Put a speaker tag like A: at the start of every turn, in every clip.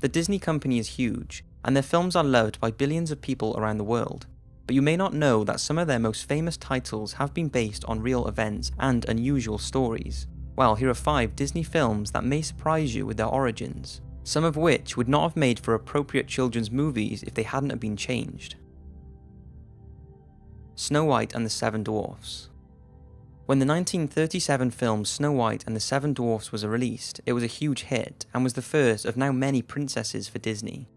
A: The Disney company is huge, and their films are loved by billions of people around the world. But you may not know that some of their most famous titles have been based on real events and unusual stories. Well, here are 5 Disney films that may surprise you with their origins, some of which would not have made for appropriate children's movies if they hadn't have been changed. Snow White and the Seven Dwarfs. When the 1937 film Snow White and the Seven Dwarfs was released, it was a huge hit and was the first of now many princesses for Disney.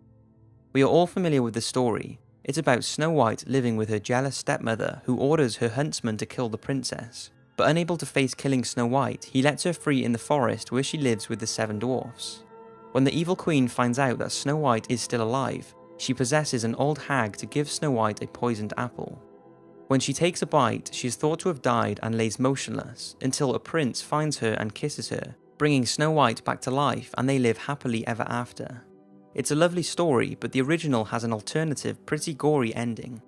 A: We are all familiar with the story. It's about Snow White living with her jealous stepmother who orders her huntsman to kill the princess. But unable to face killing Snow White, he lets her free in the forest where she lives with the 7 dwarfs. When the evil queen finds out that Snow White is still alive, she possesses an old hag to give Snow White a poisoned apple. When she takes a bite, she is thought to have died and lays motionless, until a prince finds her and kisses her, bringing Snow White back to life, and they live happily ever after. It's a lovely story, but the original has an alternative, pretty gory ending.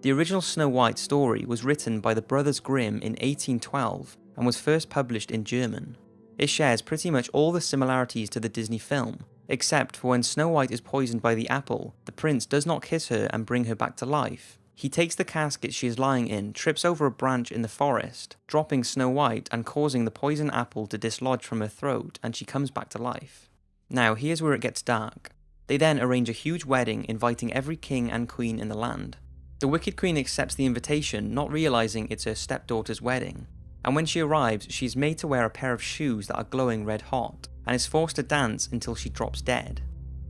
A: The original Snow White story was written by the Brothers Grimm in 1812 and was first published in German. It shares pretty much all the similarities to the Disney film, except for when Snow White is poisoned by the apple, the prince does not kiss her and bring her back to life. He takes the casket she is lying in, trips over a branch in the forest, dropping Snow White and causing the poison apple to dislodge from her throat, and she comes back to life. Now, here's where it gets dark. They then arrange a huge wedding, inviting every king and queen in the land. The Wicked Queen accepts the invitation, not realizing it's her stepdaughter's wedding, and when she arrives, she is made to wear a pair of shoes that are glowing red hot, and is forced to dance until she drops dead.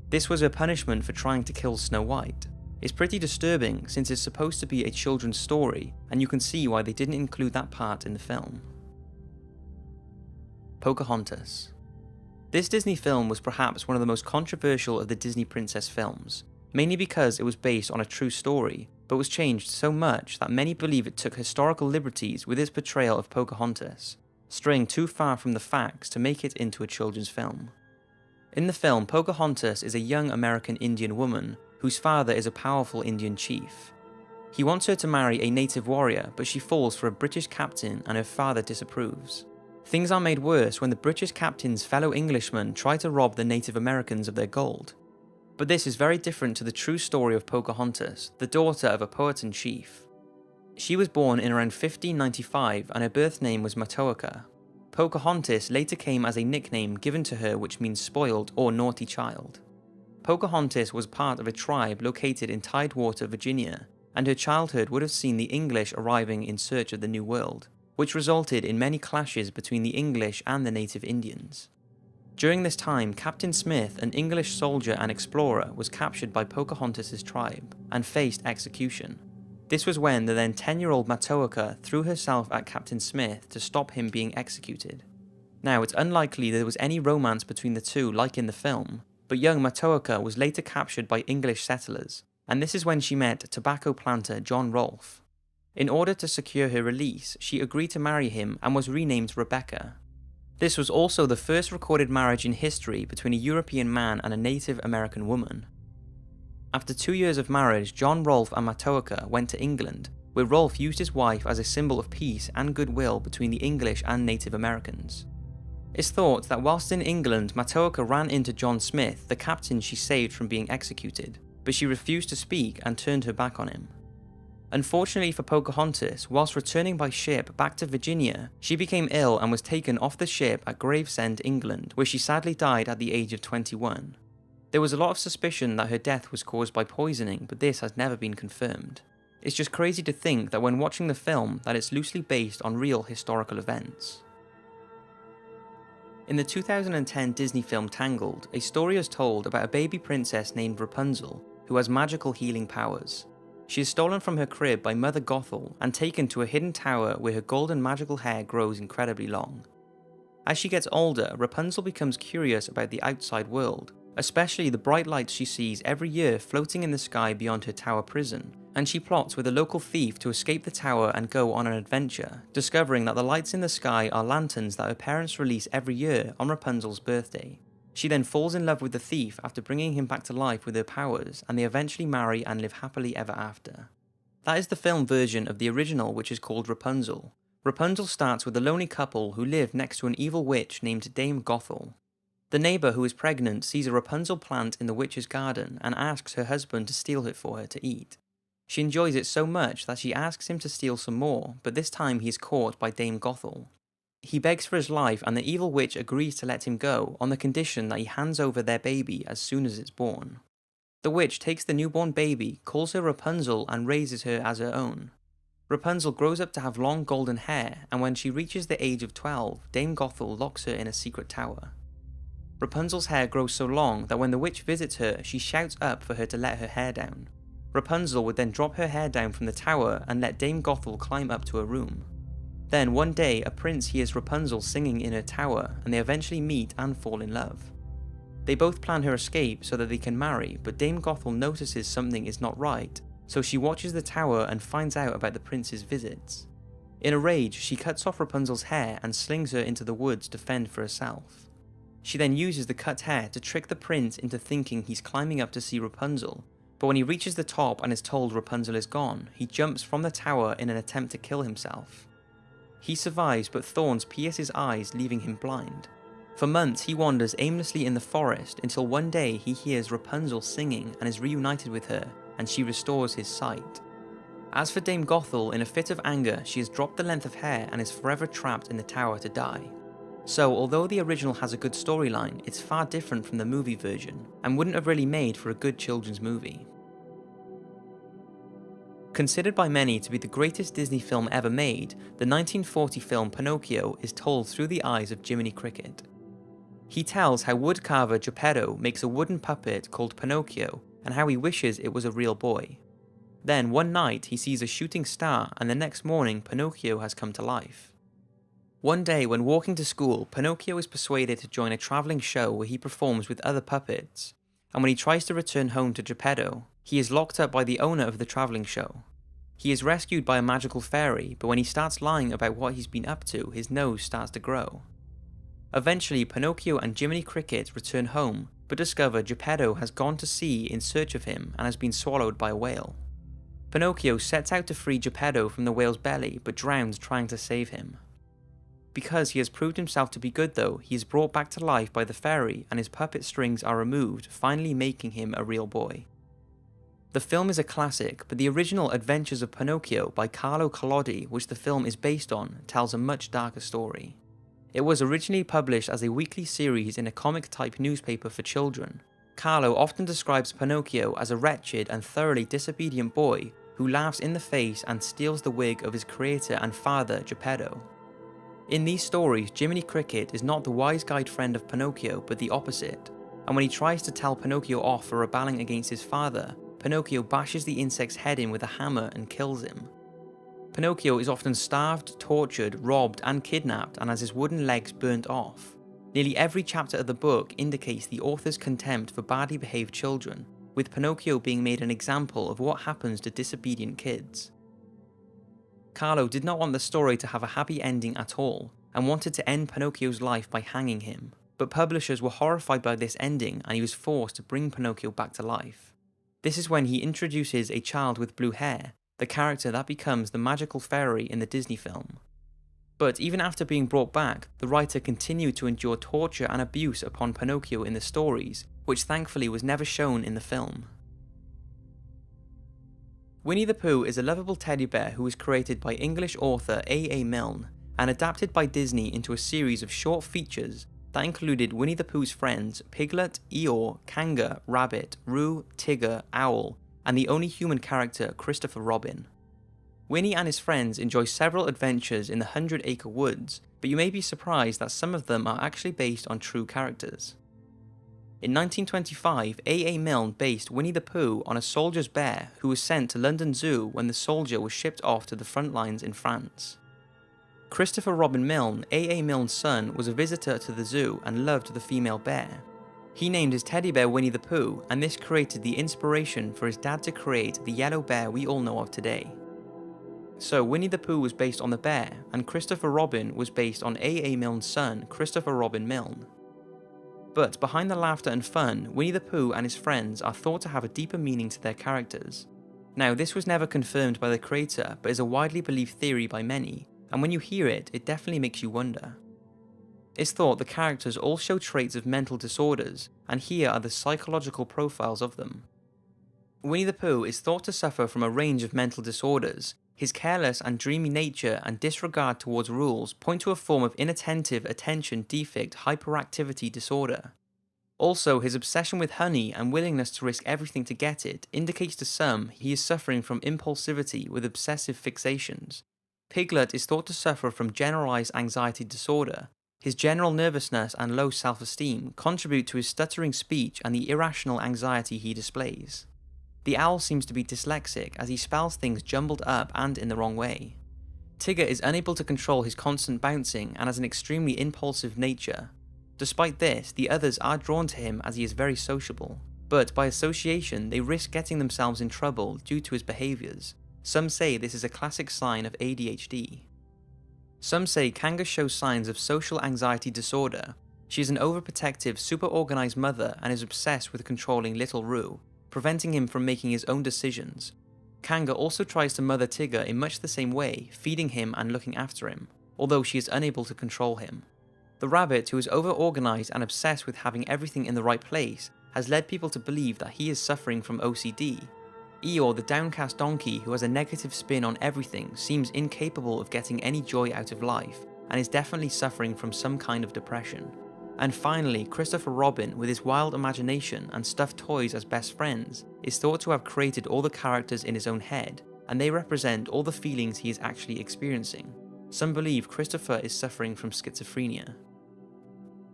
A: This was her punishment for trying to kill Snow White. It's pretty disturbing since it's supposed to be a children's story, and you can see why they didn't include that part in the film. Pocahontas. This Disney film was perhaps one of the most controversial of the Disney princess films, mainly because it was based on a true story, but was changed so much that many believe it took historical liberties with its portrayal of Pocahontas, straying too far from the facts to make it into a children's film. In the film, Pocahontas is a young American Indian woman whose father is a powerful Indian chief. He wants her to marry a native warrior, but she falls for a British captain and her father disapproves. Things are made worse when the British captain's fellow Englishmen try to rob the Native Americans of their gold. But this is very different to the true story of Pocahontas, the daughter of a poet and chief. She was born in around 1595 and her birth name was Matoaka. Pocahontas later came as a nickname given to her which means spoiled or naughty child. Pocahontas was part of a tribe located in Tidewater, Virginia, and her childhood would have seen the English arriving in search of the New World, which resulted in many clashes between the English and the native Indians. During this time, Captain Smith, an English soldier and explorer, was captured by Pocahontas' tribe and faced execution. This was when the then 10-year-old Matoaka threw herself at Captain Smith to stop him being executed. Now, it's unlikely there was any romance between the two like in the film, but young Matoaka was later captured by English settlers, and this is when she met tobacco planter John Rolfe. In order to secure her release, she agreed to marry him and was renamed Rebecca. This was also the first recorded marriage in history between a European man and a Native American woman. After 2 years of marriage, John Rolfe and Matoaka went to England, where Rolfe used his wife as a symbol of peace and goodwill between the English and Native Americans. It's thought that whilst in England, Matoaka ran into John Smith, the captain she saved from being executed, but she refused to speak and turned her back on him. Unfortunately for Pocahontas, whilst returning by ship back to Virginia, she became ill and was taken off the ship at Gravesend, England, where she sadly died at the age of 21. There was a lot of suspicion that her death was caused by poisoning, but this has never been confirmed. It's just crazy to think that when watching the film that it's loosely based on real historical events. In the 2010 Disney film Tangled, a story is told about a baby princess named Rapunzel, who has magical healing powers. She is stolen from her crib by Mother Gothel and taken to a hidden tower where her golden magical hair grows incredibly long. As she gets older, Rapunzel becomes curious about the outside world, especially the bright lights she sees every year floating in the sky beyond her tower prison, and she plots with a local thief to escape the tower and go on an adventure, discovering that the lights in the sky are lanterns that her parents release every year on Rapunzel's birthday. She then falls in love with the thief after bringing him back to life with her powers, and they eventually marry and live happily ever after. That is the film version of the original, which is called Rapunzel. Rapunzel starts with a lonely couple who live next to an evil witch named Dame Gothel. The neighbour who is pregnant sees a Rapunzel plant in the witch's garden and asks her husband to steal it for her to eat. She enjoys it so much that she asks him to steal some more, but this time he is caught by Dame Gothel. He begs for his life and the evil witch agrees to let him go on the condition that he hands over their baby as soon as it's born. The witch takes the newborn baby, calls her Rapunzel and raises her as her own. Rapunzel grows up to have long golden hair, and when she reaches the age of 12, Dame Gothel locks her in a secret tower. Rapunzel's hair grows so long that when the witch visits her, she shouts up for her to let her hair down. Rapunzel would then drop her hair down from the tower and let Dame Gothel climb up to her room. Then one day, a prince hears Rapunzel singing in her tower, and they eventually meet and fall in love. They both plan her escape so that they can marry, but Dame Gothel notices something is not right, so she watches the tower and finds out about the prince's visits. In a rage, she cuts off Rapunzel's hair and slings her into the woods to fend for herself. She then uses the cut hair to trick the prince into thinking he's climbing up to see Rapunzel, but when he reaches the top and is told Rapunzel is gone, he jumps from the tower in an attempt to kill himself. He survives, but thorns pierce his eyes, leaving him blind. For months he wanders aimlessly in the forest until one day he hears Rapunzel singing and is reunited with her, and she restores his sight. As for Dame Gothel, in a fit of anger, she has dropped the length of hair and is forever trapped in the tower to die. So, although the original has a good storyline, it's far different from the movie version, and wouldn't have really made for a good children's movie. Considered by many to be the greatest Disney film ever made, the 1940 film Pinocchio is told through the eyes of Jiminy Cricket. He tells how woodcarver Geppetto makes a wooden puppet called Pinocchio, and how he wishes it was a real boy. Then one night he sees a shooting star, and the next morning Pinocchio has come to life. One day when walking to school, Pinocchio is persuaded to join a travelling show where he performs with other puppets, and when he tries to return home to Geppetto, he is locked up by the owner of the travelling show. He is rescued by a magical fairy, but when he starts lying about what he's been up to, his nose starts to grow. Eventually, Pinocchio and Jiminy Cricket return home, but discover Geppetto has gone to sea in search of him and has been swallowed by a whale. Pinocchio sets out to free Geppetto from the whale's belly, but drowns trying to save him. Because he has proved himself to be good though, he is brought back to life by the fairy and his puppet strings are removed, finally making him a real boy. The film is a classic, but the original Adventures of Pinocchio by Carlo Collodi, which the film is based on, tells a much darker story. It was originally published as a weekly series in a comic-type newspaper for children. Carlo often describes Pinocchio as a wretched and thoroughly disobedient boy who laughs in the face and steals the wig of his creator and father, Geppetto. In these stories, Jiminy Cricket is not the wise guide friend of Pinocchio, but the opposite, and when he tries to tell Pinocchio off for rebelling against his father, Pinocchio bashes the insect's head in with a hammer and kills him. Pinocchio is often starved, tortured, robbed, and kidnapped, and has his wooden legs burnt off. Nearly every chapter of the book indicates the author's contempt for badly behaved children, with Pinocchio being made an example of what happens to disobedient kids. Carlo did not want the story to have a happy ending at all, and wanted to end Pinocchio's life by hanging him, but publishers were horrified by this ending and he was forced to bring Pinocchio back to life. This is when he introduces a child with blue hair, the character that becomes the magical fairy in the Disney film. But even after being brought back, the writer continued to endure torture and abuse upon Pinocchio in the stories, which thankfully was never shown in the film. Winnie the Pooh is a lovable teddy bear who was created by English author A. Milne and adapted by Disney into a series of short features that included Winnie the Pooh's friends Piglet, Eeyore, Kanga, Rabbit, Roo, Tigger, Owl, and the only human character Christopher Robin. Winnie and his friends enjoy several adventures in the 100-acre woods, but you may be surprised that some of them are actually based on true characters. In 1925, A. Milne based Winnie the Pooh on a soldier's bear who was sent to London Zoo when the soldier was shipped off to the front lines in France. Christopher Robin Milne, A. Milne's son, was a visitor to the zoo and loved the female bear. He named his teddy bear Winnie the Pooh, and this created the inspiration for his dad to create the yellow bear we all know of today. So Winnie the Pooh was based on the bear, and Christopher Robin was based on A. Milne's son, Christopher Robin Milne. But behind the laughter and fun, Winnie the Pooh and his friends are thought to have a deeper meaning to their characters. Now, this was never confirmed by the creator, but is a widely believed theory by many, and when you hear it, it definitely makes you wonder. It's thought the characters all show traits of mental disorders, and here are the psychological profiles of them. Winnie the Pooh is thought to suffer from a range of mental disorders. His careless and dreamy nature and disregard towards rules point to a form of inattentive attention defect hyperactivity disorder. Also, his obsession with honey and willingness to risk everything to get it indicates to some he is suffering from impulsivity with obsessive fixations. Piglet is thought to suffer from generalized anxiety disorder. His general nervousness and low self-esteem contribute to his stuttering speech and the irrational anxiety he displays. The owl seems to be dyslexic as he spells things jumbled up and in the wrong way. Tigger is unable to control his constant bouncing and has an extremely impulsive nature. Despite this, the others are drawn to him as he is very sociable, but by association they risk getting themselves in trouble due to his behaviours. Some say this is a classic sign of ADHD. Some say Kanga shows signs of social anxiety disorder. She is an overprotective, super-organised mother and is obsessed with controlling little Roo, preventing him from making his own decisions. Kanga also tries to mother Tigger in much the same way, feeding him and looking after him, although she is unable to control him. The rabbit, who is over-organised and obsessed with having everything in the right place, has led people to believe that he is suffering from OCD. Eeyore, the downcast donkey who has a negative spin on everything, seems incapable of getting any joy out of life, and is definitely suffering from some kind of depression. And finally, Christopher Robin, with his wild imagination and stuffed toys as best friends, is thought to have created all the characters in his own head, and they represent all the feelings he is actually experiencing. Some believe Christopher is suffering from schizophrenia.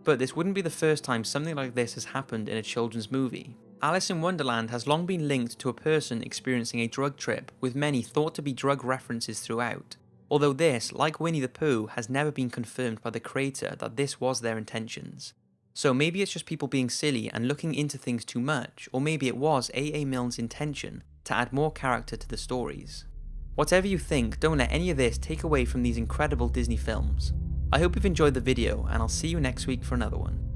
A: But this wouldn't be the first time something like this has happened in a children's movie. Alice in Wonderland has long been linked to a person experiencing a drug trip, with many thought to be drug references throughout. Although this, like Winnie the Pooh, has never been confirmed by the creator that this was their intentions. So maybe it's just people being silly and looking into things too much, or maybe it was A.A. Milne's intention to add more character to the stories. Whatever you think, don't let any of this take away from these incredible Disney films. I hope you've enjoyed the video, and I'll see you next week for another one.